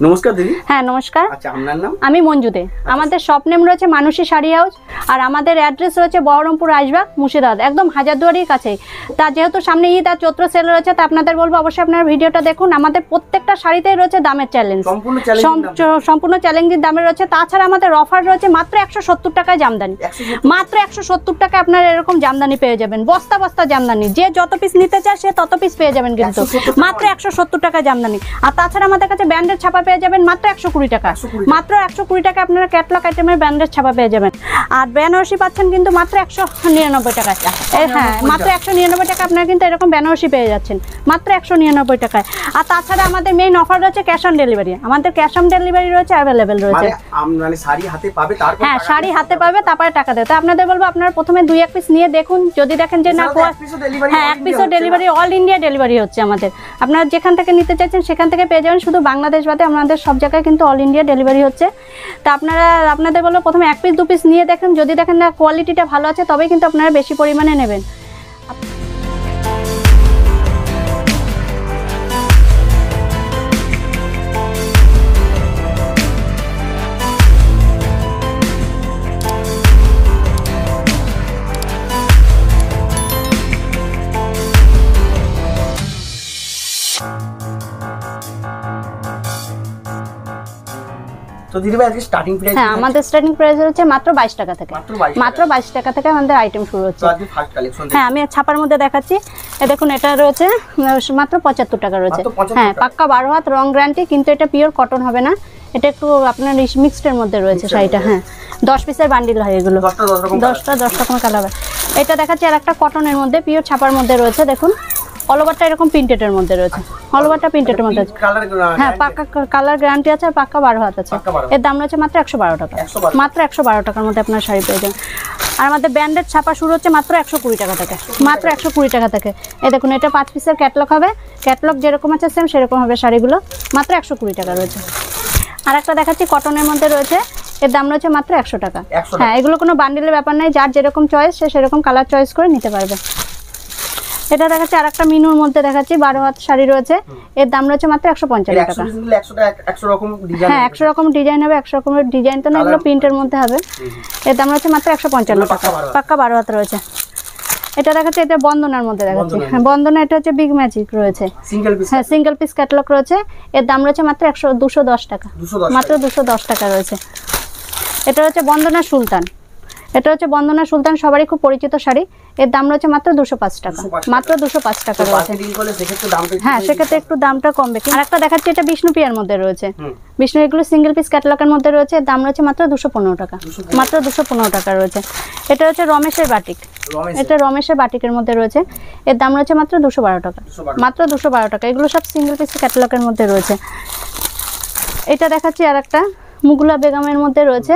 নমস্কার দিদি। হ্যাঁ নমস্কার। আচ্ছা, আপনার নাম? আমি মঞ্জু দে। আমাদের শপ নেম রয়েছে মানসী শাড়ি হাউস, আর আমাদের অ্যাড্রেস রয়েছে বহরমপুর রাজবাগ মুর্শিদাবাদ, একদম হাজারদুয়ারির কাছে। তা যেহেতু সামনে ঈদ আর চৈত্র সেল রয়েছে, তা আপনাদের বলবো অবশ্যই আপনারা ভিডিওটা দেখুন। আমাদের প্রত্যেকটা শাড়িতেই রয়েছে দামের চ্যালেঞ্জ, সম্পূর্ণ চ্যালেঞ্জিং দামে রয়েছে। তাছাড়া আমাদের অফার রয়েছে মাত্র 170 টাকায় জামদানি, মাত্র 170 টাকায় আপনারা এরকম জামদানি পেয়ে যাবেন, বস্তা বস্তা জামদানি। যে যত পিস নিতে চায় সে তত পিস পেয়ে যাবেন, কিন্তু মাত্র 170 টাকায় জামদানি। আর তাছাড়া আমাদের কাছে ব্র্যান্ডের ছাপা পেয়ে যাবেন মাত্র 120 টাকা, মাত্র 120 টাকা আপনারা ক্যাটলগ আইটেমের ব্র্যান্ডের ছাপা পেয়ে যাবেন। আর বেনারসি পাচ্ছেন কিন্তু মাত্র 199 টাকায়। হ্যাঁ, মাত্র 199 টাকা আপনারা কিন্তু এরকম বেনারসি পেয়ে যাচ্ছেন মাত্র 199 টাকায়। আর তাছাড়া আমাদের মেইন অফার রয়েছে ক্যাশ অন ডেলিভারি। আমাদের ক্যাশ অন ডেলিভারি রয়েছে, অ্যাভেলেবেল রয়েছে। মানে শাড়ি হাতে পাবে, তারপর হ্যাঁ শাড়ি হাতে পাবে, তারপরে টাকা দেবে। তো আপনাদের বলবো আপনারা প্রথমে 2-1 পিস নিয়ে দেখুন, যদি দেখেন যে না, হ্যাঁ 1 পিসও ডেলিভারি, অল ইন্ডিয়া ডেলিভারি হচ্ছে আমাদের। আপনারা যেখান থেকে নিতে চাইছেন সেখান থেকে পেয়ে যাবেন, শুধু বাংলাদেশ বাদে আমাদের সব জায়গায় কিন্তু অল ইন্ডিয়া ডেলিভারি হচ্ছে। তা আপনাদের বলবো প্রথমে 1 পিস 2 পিস নিয়ে দেখেন, যদি দেখেন না কোয়ালিটিটা ভালো আছে তবেই কিন্তু আপনারা বেশি পরিমাণে নেবেন। তো দিদি ভাই আজকে স্টার্টিং প্রাইস? হ্যাঁ, আমাদের স্টার্টিং প্রাইস হচ্ছে মাত্র 22 টাকা থেকে, মাত্র 22 টাকা থেকে আমাদের আইটেম শুরু হচ্ছে। তো আজকে ফার্স্ট কালেকশন। হ্যাঁ, আমি ছাপার মধ্যে দেখাচ্ছি। এই দেখুন, এটা রয়েছে মাত্র 75 টাকা রয়েছে। হ্যাঁ, পাক্কা 12 হাত রং গ্যারান্টি, কিন্তু এটা পিওর কটন হবে না, এটা একটু আপনার মিক্সডের মধ্যে রয়েছে শাড়িটা। হ্যাঁ, 10 পিসের বান্ডিল হয় এগুলো, 10 রকম কালার হবে। এটা দেখাচ্ছি আর একটা কটনের মধ্যে, পিওর ছাপার মধ্যে রয়েছে। দেখুন অল ওভারটা এরকম প্রিন্টেডের মধ্যে রয়েছে, অল ওভারটা প্রিন্টেডের মধ্যে আছে। হ্যাঁ, পাক্কা কালার গ্যারান্টি আছে, আর পাক্কা 12 হাত আছে। এর দাম রয়েছে মাত্র 112 টাকা, মাত্র 112 টাকার মধ্যে আপনার শাড়ি পেয়ে যাবেন। আর আমাদের ব্র্যান্ডেড ছাপা শুরু হচ্ছে মাত্র 120 টাকা থেকে, মাত্র 120 টাকা থেকে। এই দেখুন, এটা 5 পিসের ক্যাটলগ হবে, ক্যাটলগ যেরকম আছে সেম সেরকম হবে শাড়িগুলো, মাত্র 120 টাকা রয়েছে। আর একটা দেখাচ্ছি কটনের মধ্যে রয়েছে, এর দাম রয়েছে মাত্র 100 টাকা। হ্যাঁ, এগুলো কোনো বান্ডিলের ব্যাপার নাই, যার যেরকম চয়েস সে সেরকম কালার চয়েস করে নিতে পারবে। এটা দেখাচ্ছি আর একটা মিনুর মধ্যে দেখাচ্ছি, 12 হাত শাড়ি রয়েছে, এর দাম রয়েছে মাত্র 150 টাকা। হ্যাঁ, 100 রকম ডিজাইন হবে, 100 রকমের ডিজাইন তো না, এগুলো প্রিন্টের মধ্যে হবে। এর দাম রয়েছে মাত্র 155 টাকা, পাক্কা 12 হাত রয়েছে। এটা দেখাচ্ছি, এটা বন্দনার মধ্যে দেখাচ্ছি। হ্যাঁ, বন্দনা, এটা হচ্ছে বিগ ম্যাজিক রয়েছে। হ্যাঁ, সিঙ্গেল পিস ক্যাটালগ রয়েছে, এর দাম রয়েছে মাত্র 210 টাকা, মাত্র 210 টাকা রয়েছে। এটা হচ্ছে বন্দনা সুলতান, এটা হচ্ছে বন্দনা সুলতান, সবারই খুব পরিচিত শাড়ি। এর দাম রয়েছে মাত্র 205 টাকা, মাত্র 205 টাকা রয়েছে। হ্যাঁ, সেক্ষেত্রে একটু দামটা কমবে। আর একটা দেখাচ্ছি, এটা বিষ্ণুপ্রিয়ার মধ্যে রয়েছে, বিষ্ণু, এগুলো সিঙ্গেল পিস ক্যাটালগের মধ্যে রয়েছে। এর দাম রয়েছে মাত্র 215 টাকা, মাত্র 215 টাকা রয়েছে। এটা হচ্ছে রমেশের বাটিক, এটা রমেশের বাটিকের মধ্যে রয়েছে, এর দাম রয়েছে মাত্র 212 টাকা, মাত্র 212 টাকা। এগুলো সব সিঙ্গেল পিস ক্যাটালগের মধ্যে রয়েছে। এটা দেখাচ্ছি আর একটা মুগলা বেগমের মধ্যে রয়েছে।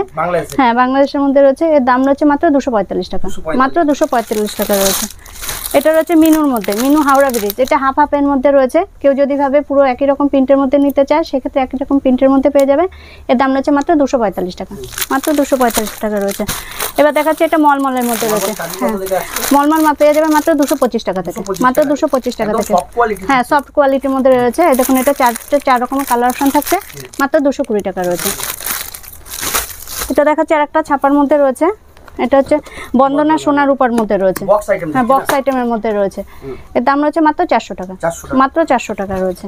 হ্যাঁ, বাংলাদেশের মধ্যে রয়েছে, এর দাম রয়েছে মাত্র 245 টাকা, মাত্র 245 টাকা রয়েছে। এটা রয়েছে মিনুর মধ্যে, মিনু হাওড়া ব্রিজ, এটা হাফ হাফের মধ্যে রয়েছে। কেউ যদি ভাবে পুরো একই রকম প্রিন্টের মধ্যে নিতে চায়, সেক্ষেত্রে একই রকম প্রিন্টের মধ্যে পেয়ে যাবে। এর দাম রয়েছে মাত্র 245 টাকা, মাত্র 245 টাকা রয়েছে। এবার দেখাচ্ছি, এটা মলমলের মধ্যে রয়েছে। হ্যাঁ, মলমল পেয়ে যাবে মাত্র 225 টাকা থেকে, মাত্র 225 টাকা থেকে। হ্যাঁ, সফট কোয়ালিটির মধ্যে রয়েছে। এই দেখুন, এটা 4 রকমের কালার অপশন থাকছে, মাত্র 220 টাকা রয়েছে। এটা দেখাচ্ছি আর একটা ছাপার মধ্যে রয়েছে, এটা হচ্ছে বন্দনা সোনার উপর মধ্যে রয়েছে। হ্যাঁ, বক্স আইটেমের মধ্যে রয়েছে, এর দাম রয়েছে মাত্র 400 টাকা, মাত্র 400 টাকা রয়েছে।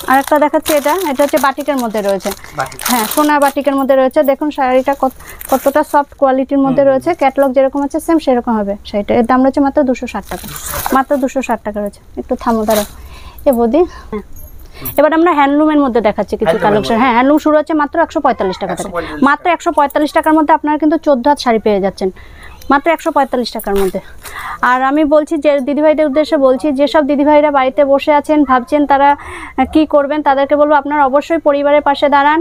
আর একটা দেখাচ্ছি, এটা হচ্ছে বাটিকের মধ্যে রয়েছে। হ্যাঁ, সোনার বাটিকের মধ্যে রয়েছে। দেখুন শাড়িটা কতটা সফট কোয়ালিটির মধ্যে রয়েছে, ক্যাটালগ যেরকম আছে সেম সেরকম হবে শাড়িটা। এর দাম রয়েছে মাত্র 260 টাকা, মাত্র 260 টাকা রয়েছে। একটু থামো দাঁড়াও এ বৌদি। হ্যাঁ, এবার আমরা হ্যান্ডলুমের মধ্যে দেখাচ্ছি কিছু কালেকশন। হ্যাঁ, হ্যান্ডলুম শুরু হচ্ছে মাত্র 145 টাকা থেকে, মাত্র 145 টাকার মধ্যে আপনারা কিন্তু 14 হাত শাড়ি পেয়ে যাচ্ছেন, মাত্র 145 টাকার মধ্যে। আর আমি বলছি যে দিদিভাইদের উদ্দেশ্যে বলছি, যেসব দিদিভাইরা বাড়িতে বসে আছেন, ভাবছেন তারা কি করবেন, তাদেরকে বলবো আপনারা অবশ্যই পরিবারের পাশে দাঁড়ান,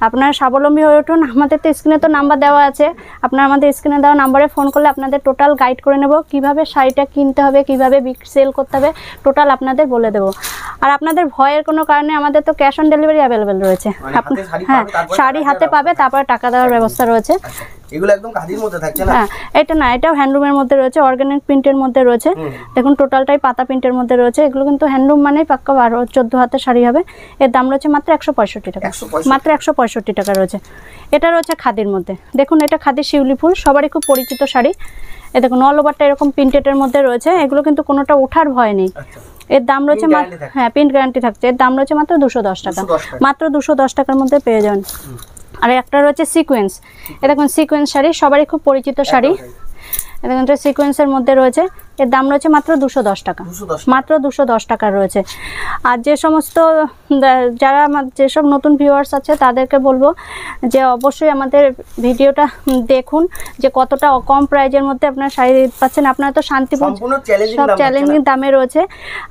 আপনারা স্বাবলম্বী হয়ে উঠুন। আমাদের তো স্ক্রিনে তো নাম্বার দেওয়া আছে, আপনারা আমাদের স্ক্রিনে দেওয়া নাম্বারে ফোন করলে আপনাদের টোটাল গাইড করে নেব, কিভাবে শাড়িটা কিনতে হবে, কিভাবে সেল করতে হবে, টোটাল আপনাদের বলে দেবো। আর আপনাদের ভয়ের কোনো কারণে আমাদের তো ক্যাশ অন ডেলিভারি অ্যাভেলেবেল রয়েছে। হ্যাঁ, শাড়ি হাতে পাবে, তারপরে টাকা দেওয়ার ব্যবস্থা রয়েছে। এগুলো একদম খাদির মধ্যে থাকছে না? হ্যাঁ, এটা না, এটাও হ্যান্ডলুমের মধ্যে রয়েছে, অর্গানিক প্রিন্টের মধ্যে রয়েছে। দেখুন টোটালটাই পাতা প্রিন্টের মধ্যে রয়েছে। এগুলো কিন্তু হ্যান্ডলুম মানে পাক্কা 12-14 হাতের শাড়ি হবে। এর দাম রয়েছে মাত্র 165 টাকা, মাত্র 165 টাকা রয়েছে। এটা রয়েছে খাদির মধ্যে। দেখুন এটা খাদির শিউলি ফুল, সবারই খুব পরিচিত শাড়ি। এ দেখুন অল ওভারটা এরকম প্রিন্টেডের মধ্যে রয়েছে। এগুলো কিন্তু কোনোটা ওঠার ভয় নেই। এর দাম রয়েছে হ্যাঁ, প্রিন্ট গ্যারান্টি থাকছে। এর দাম রয়েছে মাত্র 210 টাকা, মাত্র 210 টাকার মধ্যে পেয়ে যান। আর একটা রয়েছে সিকোয়েন্স। এ দেখুন সিকোয়েন্স শাড়ি, সবারই খুব পরিচিত শাড়ি। এ দেখুন এটা সিকোয়েন্সের মধ্যে রয়েছে। এর দাম রয়েছে মাত্র 210 টাকা, মাত্র 210 টাকা রয়েছে। আর যে সমস্ত যারা যেসব নতুন ভিউয়ার্স আছে তাদেরকে বলবো যে অবশ্যই আমাদের ভিডিওটা দেখুন, যে কতটা কম প্রাইজের মধ্যে আপনারা শাড়ি পাচ্ছেন। আপনারা তো শান্তিপুর সব চ্যালেঞ্জিং দামে রয়েছে।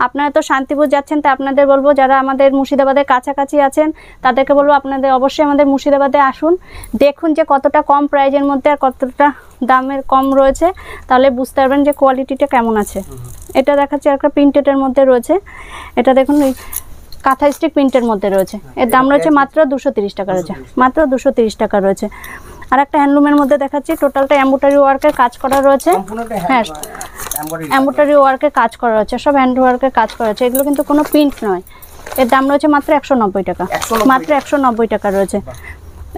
আপনারা তো শান্তিপুর যাচ্ছেন, তা আপনাদের বলবো যারা আমাদের মুর্শিদাবাদের কাছাকাছি আছেন তাদেরকে বলবো আপনাদের অবশ্যই আমাদের মুর্শিদাবাদে আসুন, দেখুন যে কতটা কম প্রাইজের মধ্যে আর কতটা দামের কম রয়েছে, তাহলে বুঝতে পারবেন যে কোয়ালিটিটা কেমন আছে। এটা দেখাচ্ছি একটা প্রিন্টেডের মধ্যে রয়েছে। এটা দেখুন কাঁথা স্টিক প্রিন্টের মধ্যে রয়েছে। এর দাম রয়েছে মাত্র 230 টাকা রয়েছে, মাত্র 230 টাকা রয়েছে। আর একটা হ্যান্ডলুমের মধ্যে দেখাচ্ছি, টোটালটা এমব্রয়ডারি ওয়ার্কের কাজ করা রয়েছে। হ্যাঁ, এমব্রয়ডারি ওয়ার্কের কাজ করা রয়েছে, সব হ্যান্ড ওয়ার্কের কাজ করা রয়েছে। এগুলো কিন্তু কোনো প্রিন্ট নয়। এর দাম রয়েছে মাত্র 190 টাকা, মাত্র 190 টাকা রয়েছে।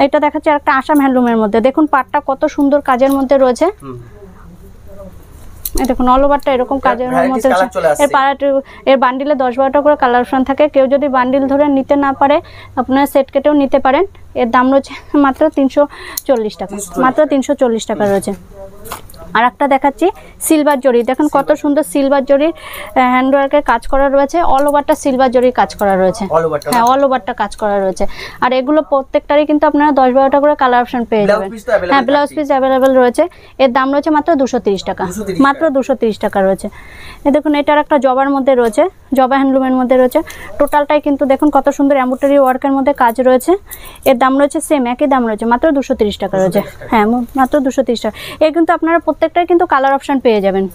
এটা দেখাচ্ছি একটা আসাম হ্যান্ডলুমের মধ্যে। দেখুন পাটটা কত সুন্দর কাজের মধ্যে রয়েছে। দেখুন অল ওভারটা এরকম কাজের মধ্যে। এর বান্ডিলে 10-12টা করে কালার অপশন থাকে। কেউ যদি বান্ডিল ধরে নিতে না পারে আপনারা সেট কেটেও নিতে পারেন। এর দাম রয়েছে মাত্র 340 টাকা, মাত্র 340 টাকা রয়েছে। আর একটা দেখাচ্ছি সিলভার জরি। দেখুন কত সুন্দর সিলভার জরির হ্যান্ডওয়ার্কের কাজ করা রয়েছে। অল ওভারটা সিলভার জরির কাজ করা রয়েছে। হ্যাঁ, অল ওভারটা কাজ করা রয়েছে। আর এগুলো প্রত্যেকটারই কিন্তু আপনারা 10-12টা করে কালার অপশন পেয়ে যাবেন। হ্যাঁ, ব্লাউজ পিস অ্যাভেলেবেল রয়েছে। এর দাম রয়েছে মাত্র 230 টাকা, মাত্র 230 টাকা রয়েছে। এই দেখুন এটার একটা জবার মধ্যে রয়েছে, জবা হ্যান্ডলুমের মধ্যে রয়েছে। টোটালটাই কিন্তু দেখুন কত সুন্দর এমব্রয়ডারি ওয়ার্কের মধ্যে কাজ রয়েছে। এর দাম রয়েছে সেম, একই দাম রয়েছে, মাত্র 230 টাকা রয়েছে। হ্যাঁ, মাত্র 230 টাকা। এর কিন্তু আপনারা প্রত্যেকটাই কিন্তু কালার অপশন পেয়ে যাবেন।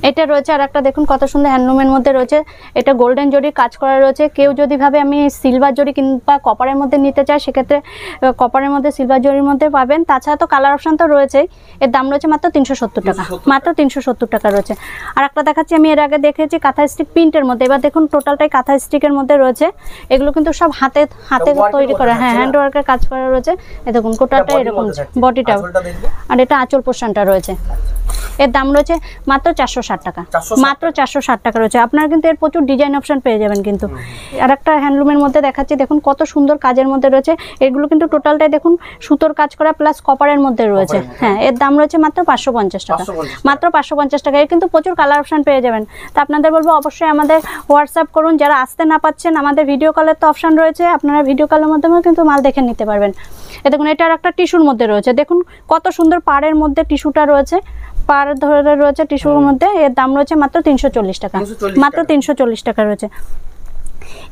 এটা রয়েছে আর একটা দেখুন কত সুন্দর হ্যান্ডলুমের মধ্যে রয়েছে। এটা গোল্ডেন জরি কাজ করা রয়েছে। কেউ যদি ভাবে আমি সিলভার জরি কিংবা কপারের মধ্যে নিতে চাই, সেক্ষেত্রে কপারের মধ্যে সিলভার জরির মধ্যে পাবেন। তাছাড়া তো কালার অপশন তো রয়েছেই। এর দাম রয়েছে মাত্র 370 টাকা, মাত্র 370 টাকা রয়েছে। আর একটা দেখাচ্ছি, আমি এর আগে দেখেছি কাঁথা স্টিক প্রিন্টের মধ্যে। এবার দেখুন টোটালটাই কাঁথা স্টিকের মধ্যে রয়েছে। এগুলো কিন্তু সব হাতে তৈরি করা, হ্যাঁ, হ্যান্ড ওয়ার্কের কাজ করা রয়েছে। এই দেখুন কোটাটা এরকম বডিটা, আর এটা আঁচল পোর্শনটা রয়েছে। এর দাম রয়েছে মাত্র 460 টাকা, মাত্র 460 টাকা রয়েছে। আপনারা কিন্তু এর প্রচুর ডিজাইন অপশন পেয়ে যাবেন কিন্তু। আর একটা হ্যান্ডলুমের মধ্যে দেখাচ্ছি, দেখুন কত সুন্দর কাজের মধ্যে রয়েছে। এগুলো কিন্তু টোটালটাই দেখুন সুতোর কাজ করা প্লাস কপারের মধ্যে রয়েছে। হ্যাঁ, এর দাম রয়েছে মাত্র 550 টাকা, মাত্র 550 টাকা। এর কিন্তু প্রচুর কালার অপশন পেয়ে যাবেন। তা আপনাদের বলবো অবশ্যই আমাদের হোয়াটসঅ্যাপ করুন। যারা আসতে না পাচ্ছেন, আমাদের ভিডিও কলের তো অপশন রয়েছে, আপনারা ভিডিও কলের মাধ্যমেও কিন্তু মাল দেখে নিতে পারবেন। এ দেখুন এটার একটা টিস্যুর মধ্যে রয়েছে। দেখুন কত সুন্দর পাড়ের মধ্যে টিস্যুটা রয়েছে, পাড় ধরে রয়েছে টিস্যুর মধ্যে। এর দাম রয়েছে মাত্র 340 টাকা, মাত্র 340 টাকা রয়েছে।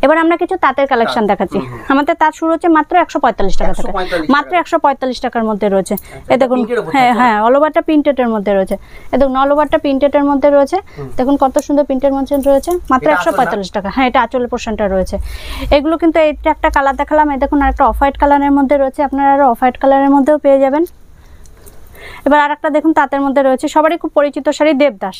এবার আমরা কিছু তাঁতের কালেকশন দেখাচ্ছি। আমাদের তাঁত শুরু হচ্ছে মাত্র 145 টাকা থেকে, মাত্র 145 টাকার মধ্যে রয়েছে। এ দেখুন, হ্যাঁ হ্যাঁ, অল ওভারটা প্রিন্টেডের মধ্যে রয়েছে। এ দেখুন অল ওভারটা প্রিন্টেডের মধ্যে রয়েছে। দেখুন কত সুন্দর প্রিন্টের মধ্যে রয়েছে, মাত্র 145 টাকা। হ্যাঁ, এটা আঁচলের পোর্শনটা রয়েছে। এগুলো কিন্তু এইটা একটা কালার দেখালাম। এই দেখুন আর একটা অফ হোয়াইট কালারের মধ্যে রয়েছে। আপনারা আরো অফ হোয়াইট কালারের মধ্যেও পেয়ে যাবেন। এবার আরেকটা দেখুন তাঁতের মধ্যে রয়েছে, সবারই খুব পরিচিত শাড়ি দেবদাস।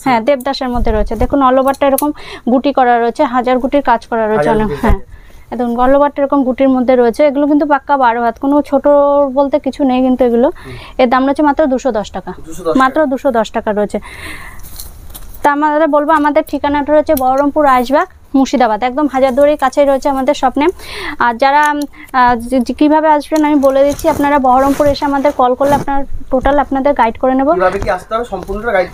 হ্যাঁ, দেবদাসের মধ্যে রয়েছে। দেখুন অল ওভারটা এরকম গুটি করা রয়েছে, হাজার গুটির কাজ করা রয়েছে। হ্যাঁ, একদম অল ওভারটা এরকম গুটির মধ্যে রয়েছে। এগুলো কিন্তু পাক্কা 12 হাত, কোনো ছোট বলতে কিছু নেই কিন্তু এগুলো। এর দাম রয়েছে মাত্র 210 টাকা, মাত্র 210 টাকা রয়েছে। তা আমাদের বলবো আমাদের ঠিকানাটা রয়েছে বহরমপুর আইশবাগ, মুর্শিদাবাদ, একদম হাজারদুয়ারির কাছেই রয়েছে আমাদের শপনেম। আর যারা কিভাবে আসবেন আমি বলে দিচ্ছি। আপনারা বহরমপুর এসে আমাদের কল করলে আপনার টোটাল আপনাদের গাইড করে নেব।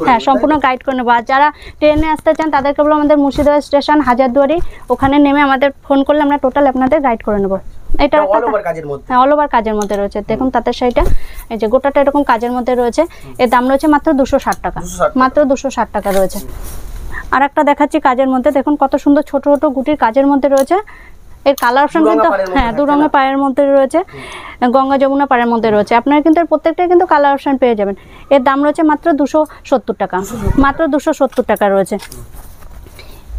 হ্যাঁ, সম্পূর্ণ গাইড করে নেবো। আর যারা ট্রেনে আসতে চান তাদেরকে বলবো আমাদের মুর্শিদাবাদ স্টেশন হাজারদুয়ারি, ওখানে নেমে আমাদের ফোন করলে আমরা টোটাল আপনাদের গাইড করে নেবো। এটা অল ওভার কাজের মধ্যে রয়েছে। দেখুন তাঁতের শাড়িটা, এই যে গোটাটা এরকম কাজের মধ্যে রয়েছে। এর দাম রয়েছে মাত্র 260 টাকা, মাত্র 260 টাকা রয়েছে। আর একটা দেখাচ্ছি কাজের মধ্যে। দেখুন কত সুন্দর ছোট ছোট গুটির কাজের মধ্যে রয়েছে। এর কালার অপশন কিন্তু, হ্যাঁ, দু রঙের পায়ের মধ্যে রয়েছে, গঙ্গা যমুনা পাড়ের মধ্যে রয়েছে। আপনারা কিন্তু এর প্রত্যেকটাই কিন্তু কালার অপশন পেয়ে যাবেন। এর দাম রয়েছে মাত্র 270 টাকা, মাত্র 270 টাকা রয়েছে।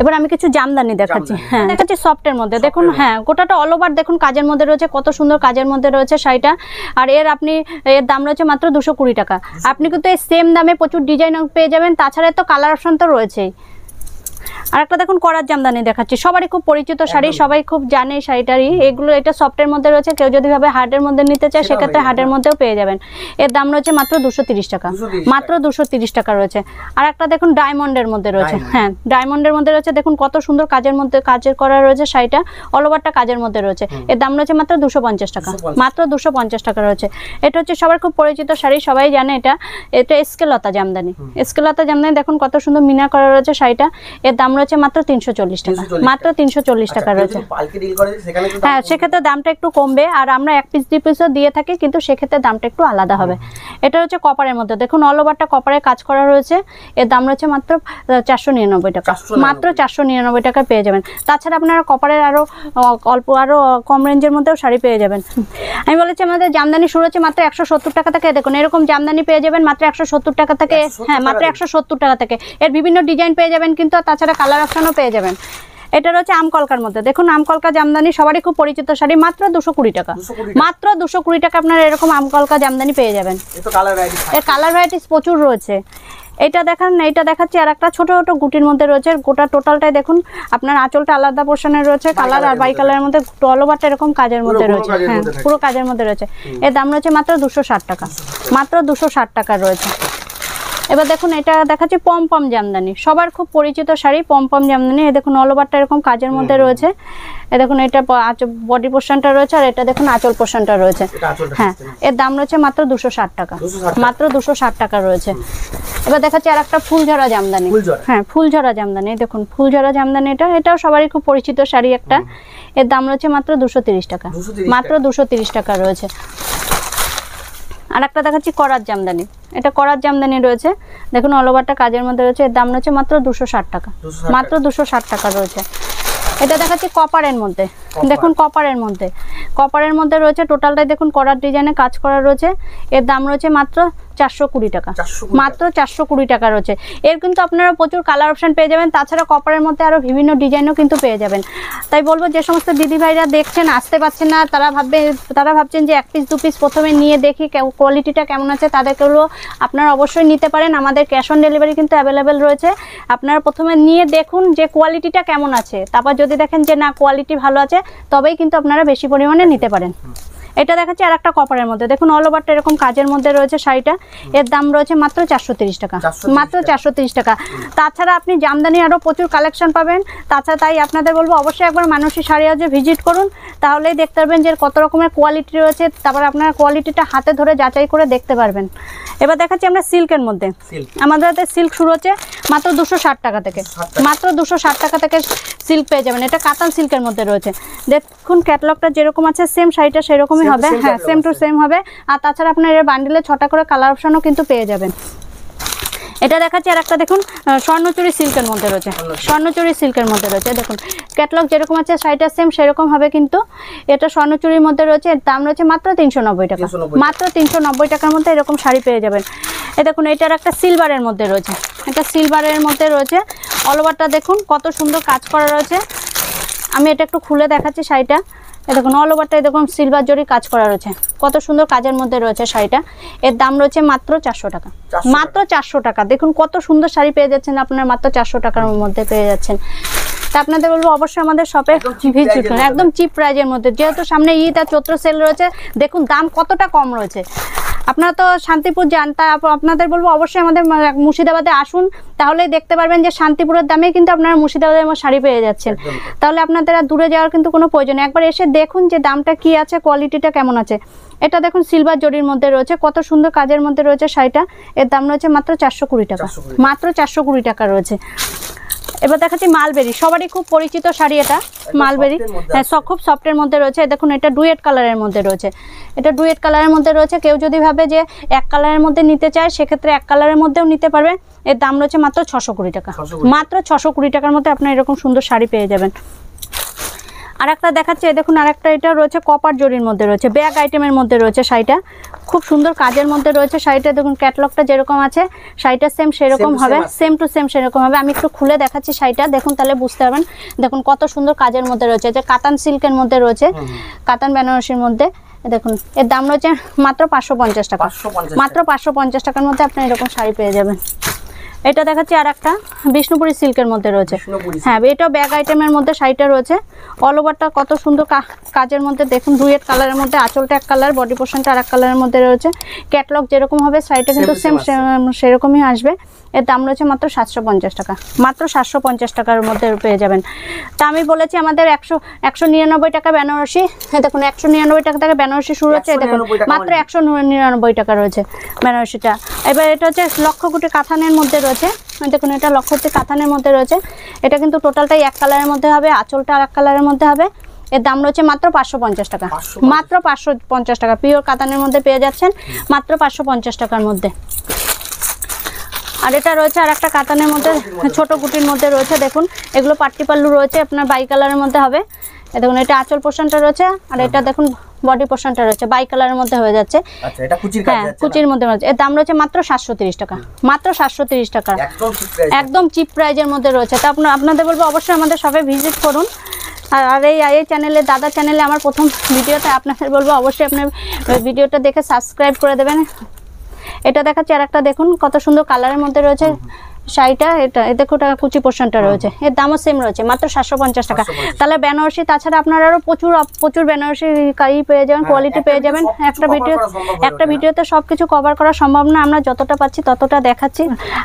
এবার আমি কিছু জামদানি দেখাচ্ছি। হ্যাঁ, দেখাচ্ছি সফটের মধ্যে। দেখুন হ্যাঁ, গোটাটা অল ওভার দেখুন কাজের মধ্যে রয়েছে, কত সুন্দর কাজের মধ্যে রয়েছে শাড়িটা। আর এর দাম রয়েছে মাত্র 220 টাকা। আপনি কিন্তু এই সেম দামে প্রচুর ডিজাইন পেয়ে যাবেন, তাছাড়া তো কালার অপশন তো রয়েছেই। আর একটা দেখুন করার জামদানি দেখাচ্ছি, সবারই খুব পরিচিত শাড়ি, সবাই খুব জানে শাড়িটারই। এগুলো এটা সফটের মধ্যে রয়েছে, কেউ যদি ভাবে হার্ডের মধ্যে নিতে চায় সেক্ষেত্রে হার্ডের মধ্যেও পেয়ে যাবেন। এর দাম রয়েছে মাত্র 230 টাকা, মাত্র 230 টাকা রয়েছে। আর একটা দেখুন ডায়মন্ডের মধ্যে রয়েছে। হ্যাঁ, ডায়মন্ডের মধ্যে রয়েছে, দেখুন কত সুন্দর কাজের মধ্যে কাজের করা রয়েছে শাড়িটা, অল ওভারটা কাজের মধ্যে রয়েছে। এর দাম রয়েছে মাত্র 250 টাকা, মাত্র 250 টাকা রয়েছে। এটা হচ্ছে সবার খুব পরিচিত শাড়ি, সবাই জানে এটা। এটা স্কেলতা জামদানি, স্কেলতা জামদানি দেখুন কত সুন্দর মিনা করা রয়েছে শাড়িটা। এর দাম রয়েছে মাত্র 340 টাকা, মাত্র 340 টাকা রয়েছে। হ্যাঁ, সেক্ষেত্রে দামটা একটু কমবে, আর আমরা এক পিস 2 পিসও দিয়ে থাকি, কিন্তু সেক্ষেত্রে দামটা একটু আলাদা হবে। এটা হচ্ছে কপারের মধ্যে, দেখুন অল ওভারটা কপারের কাজ করা রয়েছে। এর দাম রয়েছে মাত্র 499 টাকা, মাত্র 499 টাকা পেয়ে যাবেন। তাছাড়া আপনারা কপারের আরো অল্প আরো কম রেঞ্জের মধ্যেও শাড়ি পেয়ে যাবেন। আমি বলেছি আমাদের জামদানি শুরু হচ্ছে মাত্র 170 টাকা থেকে। দেখুন এরকম জামদানি পেয়ে যাবেন মাত্র 170 টাকা থেকে। হ্যাঁ, মাত্র 170 টাকা থেকে। এর বিভিন্ন ডিজাইন পেয়ে যাবেন, কিন্তু তাছাড়া কালার অপশনও পেয়ে যাবেন। এটা রয়েছে আমকলকার মধ্যে, দেখুন আমকলকা জামদানি সবারই খুব পরিচিত শাড়ি, মাত্র 220 টাকা, মাত্র 220 টাকা আপনারা এরকম আমকলকা জামদানি পেয়ে যাবেন। এর কালার ভ্যারাইটিস প্রচুর রয়েছে। এটা দেখান, এটা দেখাচ্ছি আর একটা ছোট ছোট গুটির মধ্যে রয়েছে। গোটা টোটালটাই দেখুন আপনার আঁচলটা আলাদা পোর্শনের রয়েছে, কালার আর বাই কালারের মধ্যে অল ওভারটা এরকম কাজের মধ্যে রয়েছে। হ্যাঁ, পুরো কাজের মধ্যে রয়েছে। এর দাম রয়েছে মাত্র 260 টাকা, মাত্র 260 টাকা রয়েছে। এবার দেখুন এটা দেখাচ্ছি পমপম জামদানি, সবার খুব পরিচিত শাড়ি পমপম জামদানি। এই দেখুন অল ওভারটা এরকম কাজের মধ্যে রয়েছে। এই দেখুন এটা বডি পোর্শনটা রয়েছে, আর এটা দেখুন আঁচল পোর্শনটা রয়েছে। হ্যাঁ, এর দাম রয়েছে মাত্র 260 টাকা, মাত্র 260 টাকা রয়েছে। এবার দেখাচ্ছি আর একটা ফুলঝরা জামদানি। হ্যাঁ, ফুলঝরা জামদানি, দেখুন ফুলঝরা জামদানি, এটাও সবারই খুব পরিচিত শাড়ি একটা। এর দাম রয়েছে মাত্র 230 টাকা, মাত্র 230 টাকা রয়েছে। আর একটা দেখাচ্ছি করার জামদানি, এটা করার জামদানি রয়েছে, দেখুন অল ওভারটা কাজের মধ্যে রয়েছে। এর দাম রয়েছে মাত্র 260 টাকা, মাত্র 260 টাকা রয়েছে। এটা দেখাচ্ছি কপারের মধ্যে, দেখুন কপারের মধ্যে রয়েছে টোটালটাই দেখুন করার ডিজাইনে কাজ করা রয়েছে। এর দাম রয়েছে মাত্র 420 টাকা, মাত্র 420 টাকা রয়েছে। এর কিন্তু আপনারা প্রচুর কালার অপশন পেয়ে যাবেন, তাছাড়া কপারের মধ্যে আরো বিভিন্ন ডিজাইনও কিন্তু পেয়ে যাবেন। তাই বলবো যে সমস্ত দিদি ভাইরা দেখছেন আসতে পারছেন না, তারা ভাবছেন যে 1 পিস 2 পিস প্রথমে নিয়ে দেখি কোয়ালিটিটা কেমন আছে, তাদেরকেও আপনারা অবশ্যই নিতে পারেন। আমাদের ক্যাশ অন ডেলিভারি কিন্তু অ্যাভেলেবেল রয়েছে। আপনারা প্রথমে নিয়ে দেখুন যে কোয়ালিটিটা কেমন আছে, তারপর যদি দেখেন যে না কোয়ালিটি ভালো আছে, তবেই কিন্তু আপনারা বেশি পরিমাণে নিতে পারেন। এটা দেখাচ্ছি আর একটা কপারের মধ্যে, দেখুন অল ওভারটা এরকম কাজের মধ্যে রয়েছে শাড়িটা। এর দাম রয়েছে মাত্র 430 টাকা, মাত্র 430 টাকা। তাছাড়া আপনি জামদানি আরও প্রচুর কালেকশন পাবেন। তাছাড়া তাই আপনাদের বলবো অবশ্যই একবার মানসী শাড়ি হাউসে ভিজিট করুন, তাহলেই দেখতে পারবেন যে কত রকমের কোয়ালিটি রয়েছে। তারপর আপনারা কোয়ালিটিটা হাতে ধরে যাচাই করে দেখতে পারবেন। এবার দেখাচ্ছি আমরা সিল্কের মধ্যে, আমাদের হাতে সিল্ক শুরু হচ্ছে মাত্র 260 টাকা থেকে, মাত্র 260 টাকা থেকে সিল্ক পেয়ে যাবেন। এটা কাতান সিল্কের মধ্যে রয়েছে, দেখুন ক্যাটালগটা যেরকম আছে সেম শাড়িটা সেরকমই হবে। হ্যাঁ, সেম টু সেম হবে। আর তাছাড়া আপনার এর বান্ডেলে 6টা করে কালার অপশনও কিন্তু পেয়ে যাবেন। এটা দেখাচ্ছি আর একটা দেখুন স্বর্ণচুরি সিল্কের মধ্যে রয়েছে, স্বর্ণচুরি সিল্কের মধ্যে রয়েছে। দেখুন ক্যাটালগ যেরকম আছে শাড়িটা সেম সেরকম হবে, কিন্তু এটা স্বর্ণচুরির মধ্যে রয়েছে। এর দাম রয়েছে মাত্র 390 টাকা, মাত্র 390 টাকার মধ্যে এরকম শাড়ি পেয়ে যাবেন। এই দেখুন এটার একটা সিলভারের মধ্যে রয়েছে, এটা সিলভারের মধ্যে রয়েছে। অল ওভারটা দেখুন কত সুন্দর কাজ করা রয়েছে। আমি এটা একটু খুলে দেখাচ্ছি শাড়িটা। এই দেখুন অল ওভারটা দেখুন সিলভার জরি কাজ করা রয়েছে, কত সুন্দর কাজের মধ্যে রয়েছে শাড়িটা। এর দাম রয়েছে মাত্র 400 টাকা, মাত্র 400 টাকা। দেখুন কত সুন্দর শাড়ি পেয়ে যাচ্ছেন আপনার মাত্র 400 টাকার মধ্যে পেয়ে যাচ্ছেন। তা আপনাদের বলবো অবশ্যই আমাদের শপে ভিজিট করুন, একদম চিপ প্রাইজের মধ্যে। যেহেতু সামনে ঈদ আর চৈত্র সেল রয়েছে, দেখুন দাম কতটা কম রয়েছে। আপনারা তো শান্তিপুর যান, তা আপনাদের বলবো অবশ্যই আমাদের মুর্শিদাবাদে আসুন, তাহলেই দেখতে পারবেন যে শান্তিপুরের দামে কিন্তু আপনারা মুর্শিদাবাদের শাড়ি পেয়ে যাচ্ছেন। তাহলে আপনাদের আর দূরে যাওয়ার কিন্তু কোনো প্রয়োজন নেই, একবার এসে দেখুন যে দামটা কি আছে, কোয়ালিটিটা কেমন আছে। এটা দেখুন সিলভার জরির মধ্যে রয়েছে, কত সুন্দর কাজের মধ্যে রয়েছে শাড়িটা। এর দাম রয়েছে মাত্র 420 টাকা, মাত্র 420 টাকা রয়েছে। এবার দেখাচ্ছি মালবেরি, সবারই খুব পরিচিত শাড়ি এটা মালবেরি। হ্যাঁ, খুব সফটের মধ্যে রয়েছে। দেখুন এটা ডুয়েট কালারের মধ্যে রয়েছে, এটা ডুয়েট কালারের মধ্যে রয়েছে। কেউ যদি ভাবে যে এক কালারের মধ্যে নিতে চায়, সেক্ষেত্রে এক কালারের মধ্যেও নিতে পারবে। এর দাম রয়েছে মাত্র 620 টাকা, মাত্র 620 টাকার মধ্যে আপনার এরকম সুন্দর শাড়ি পেয়ে যাবেন। আর একটা দেখাচ্ছি, এই দেখুন আরেকটা, এটা রয়েছে কপার জরির মধ্যে রয়েছে, ব্যাগ আইটেমের মধ্যে রয়েছে শাড়িটা, খুব সুন্দর কাজের মধ্যে রয়েছে শাড়িটা। দেখুন ক্যাটলগটা যেরকম আছে শাড়িটা সেম সেরকম হবে, সেম টু সেম সেরকম হবে। আমি একটু খুলে দেখাচ্ছি শাড়িটা, দেখুন তাহলে বুঝতে পারবেন। দেখুন কত সুন্দর কাজের মধ্যে রয়েছে, যে কাতান সিল্কের মধ্যে রয়েছে, কাতান বেনারসির মধ্যে। দেখুন এর দাম রয়েছে মাত্র 550 টাকা, মাত্র 550 টাকার মধ্যে আপনি এরকম শাড়ি পেয়ে যাবেন। এটা দেখাচ্ছি আর একটা বিষ্ণুপুরি সিল্কের মধ্যে রয়েছে, হ্যাঁ এটাও ব্যাগ আইটেমের মধ্যে শাড়িটা রয়েছে। অল ওভারটা কত সুন্দর কাজের মধ্যে, দেখুন ডুয়েট কালারের মধ্যে, আঁচলটা এক কালার, বডি পোর্শনটা আর এক কালারের মধ্যে রয়েছে। ক্যাটলগ যেরকম হবে শাড়িটা কিন্তু সেম সেরকমই আসবে। এর দাম রয়েছে মাত্র 750 টাকা, মাত্র 750 টাকার মধ্যে পেয়ে যাবেন। তা আমি বলেছি আমাদের 199 টাকা বেনারসি, দেখুন 199 টাকা থেকে বেনারসি শুরু হচ্ছে, দেখুন মাত্র 199 টাকা রয়েছে বেনারসিটা। এবার এটা হচ্ছে লক্ষকুটি কাতানের মধ্যে রয়েছে, দেখুন এটা লক্ষকুটি কাতানের মধ্যে রয়েছে। এটা কিন্তু টোটালটাই এক কালারের মধ্যে হবে, আঁচলটা আর এক কালারের মধ্যে হবে। এর দাম রয়েছে মাত্র 550 টাকা, মাত্র 550 টাকা, পিওর কাতানের মধ্যে পেয়ে যাচ্ছেন মাত্র 550 টাকার মধ্যে। আর এটা রয়েছে আর একটা কাতানের মধ্যে, ছোট গুটির মধ্যে রয়েছে, দেখুন এগুলো পাট্টি পাল্লু রয়েছে, আপনার বাই কালারের মধ্যে হবে। দেখুন এটা আঁচল পোর্শনটা রয়েছে, আর এটা দেখুন বডি পোর্শনটা রয়েছে, বাই কালারের মধ্যে হয়ে যাচ্ছে। আচ্ছা এটা কুচির কাজ আছে, কুচির মধ্যে রয়েছে। এর দাম রয়েছে মাত্র 730 টাকা, মাত্র 730 টাকা, একদম চিপ প্রাইজের মধ্যে রয়েছে। তা আপনাদের বলবো অবশ্যই আমাদের শপে ভিজিট করুন। আর এই চ্যানেলে, দাদা চ্যানেলে আমার প্রথম ভিডিওতে আপনাদের বলবো অবশ্যই আপনার ভিডিওটা দেখে সাবস্ক্রাইব করে দেবেন। এটা দেখাচ্ছি আর একটা, দেখুন কত সুন্দর কালারের মধ্যে রয়েছে শাড়িটা। এটা দেখো কুচি পোর্শনটা রয়েছে, এর দামও সেম রয়েছে মাত্র 750 টাকা। তাহলে বেনারসি তাছাড়া আপনারা আরও প্রচুর বেনারসি কারি পেয়ে যাবেন, কোয়ালিটি পেয়ে যাবেন। একটা ভিডিওতে সব কিছু কভার করা সম্ভব না, আমরা যতটা পাচ্ছি ততটা দেখাচ্ছি।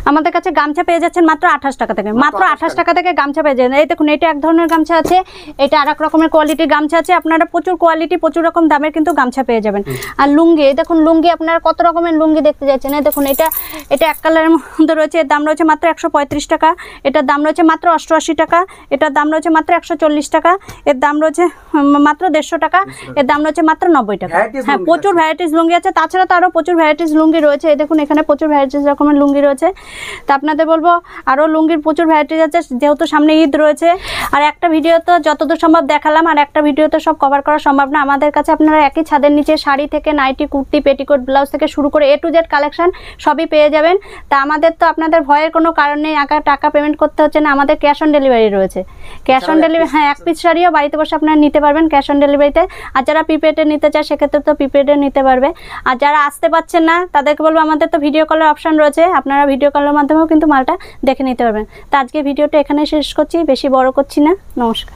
আমাদের কাছে গামছা পেয়ে যাচ্ছেন মাত্র 28 টাকা থেকে, মাত্র 28 টাকা থেকে গামছা পেয়ে যাবেন। এই দেখুন এটা এক ধরনের গামছা আছে, এটা আর এক রকমের কোয়ালিটির গামছা আছে। আপনারা প্রচুর কোয়ালিটি, প্রচুর রকম দামের কিন্তু গামছা পেয়ে যাবেন। আর লুঙ্গি, এই দেখুন লুঙ্গি, আপনারা কত রকমের লুঙ্গি দেখতে যাচ্ছেন। এই দেখুন এটা এক কালারের মধ্যে রয়েছে, এর দাম রয়েছে মাত্র 135 টাকা, এটার দাম রয়েছে মাত্র 88 টাকা, এটার দাম রয়েছে মাত্র 140 টাকা, এর দাম রয়েছে মাত্র 150 টাকা, এর দাম রয়েছে মাত্র 90 টাকা। হ্যাঁ প্রচুর ভ্যারাইটিস লুঙ্গি আছে, তাছাড়া তো আরও প্রচুর ভ্যারাইটিস লুঙ্গি রয়েছে। এই দেখুন এখানে প্রচুর ভ্যারাইটিস রকমের লুঙ্গি রয়েছে। তা আপনাদের বলবো আরও লুঙ্গির প্রচুর ভ্যারাইটিস আছে, যেহেতু সামনে ঈদ রয়েছে। আর একটা ভিডিও তো যতদূর সম্ভব দেখালাম, আর একটা ভিডিওতে সব কভার করা সম্ভব না। আমাদের কাছে আপনারা একই ছাদের নিচে শাড়ি থেকে নাইটি, কুর্তি, পেটিকোট, ব্লাউজ থেকে শুরু করে A to Z কালেকশন সবই পেয়ে যাবেন। তা আমাদের তো আপনাদের ভয়ের কোনো কারণ নেই, টাকা পেমেন্ট করতে হচ্ছে না, আমাদের ক্যাশ অন ডেলিভারি রয়েছে। ক্যাশ অন ডেলিভারি, হ্যাঁ এক পিস শাড়িও বাড়িতে বসে আপনারা নিতে পারবেন ক্যাশ অন ডেলিভারিতে। আর যারা প্রিপেডে নিতে চায় সেক্ষেত্রে তো প্রিপেডে নিতে পারবে। আর যারা আসতে পারছেন না তাদেরকে বলবো আমাদের তো ভিডিও কলের অপশন রয়েছে, আপনারা ভিডিও কলের মাধ্যমেও কিন্তু মালটা দেখে নিতে পারবেন। তো আজকে ভিডিওটা এখানে শেষ করছি, বেশি বড় করছি না। নমস্কার।